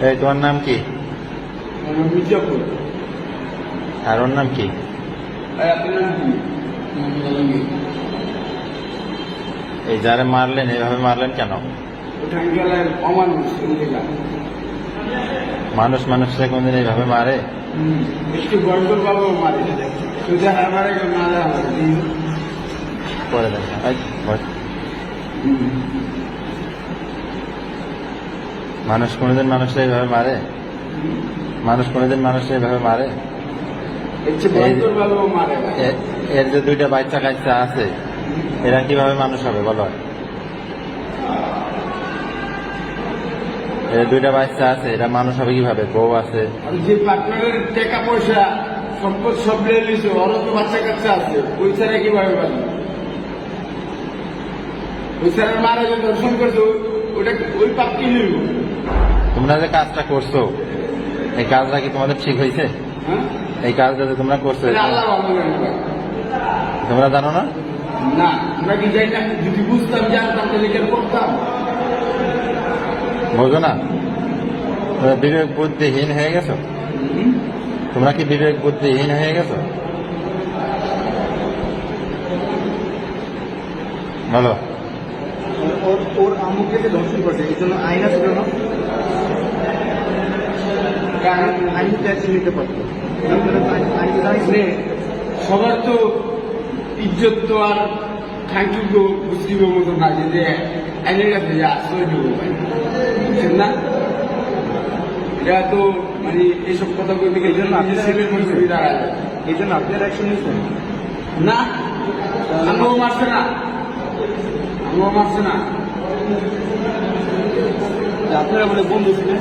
এই তোমার নাম কি? মির্জাপুর। আর ওর নাম কি? আপনার নাম কি? এই যারা মারলেন এইভাবে মারলেন কেন? ওটা গেলে অমানুষ মানুষ মানুষকে কোনদিন এইভাবে মারে? একটু গড়গড় বাবু মারে সোজা হারবারে মারে আমাদের করে দেন মানুষ কোনদিন মানুষকে এইভাবে মারে? মানুষ কোনদিন মানুষকে এইভাবে মারে? এর যে দুইটা বাচ্চা কাচ্চা আছে এরা কিভাবে মানুষ হবে বলো? এর দুইটা বাচ্চা আছে এরা মানুষ হবে কিভাবে? বউ আছে, যে পার্টনারের টাকা পয়সা সম্পদ সব নিয়ে নিয়েছে, ওরও তো বাচ্চা কাচ্চা আছে, ওই ছাড়া কিভাবে পারবে? ওই ছাড়া মারা যে দর্শন করছে ওটা ওই পাপ কি নিব? তোমরা যে কাজটা করছো এই কাজটা কি তোমাদের ঠিক হয়েছে? হ্যাঁ, এই কাজটা যে তোমরা করছো আল্লাহ ভালো জানে ভাই। তোমরা জানো না? না, আমরা কি যাই না? যদি বুঝতাম, জানতাম তাহলে কেন করতাম? বোঝো না? তোমরা বিবেক বুদ্ধিহীন হয়ে গেছো? তোমরা কি বিবেক বুদ্ধিহীন হয়ে গেছো? বলো। ওর আম্মুকে যে ধর্ষণ করছে এই জন্য আইন আছে জন্য আইন ট্যাক্সি নিতে পারতো। সবার তো ইজ্জত তো আর ঠাকুর বুঝিব মতো না যে আইনের কাছে যে আশ্রয় দেব ভাই, বুঝছেন না? এটা তো মানে এইসব কথা বলতে গেলে ছেলের মধ্যে দাঁড়ায় যায়। এই জন্য আপনার অ্যাকশন নিয়েছেন না, আমিও মারছে না, আমিও মারছে না। আপনারা বলে বন্ধু ছিলেন।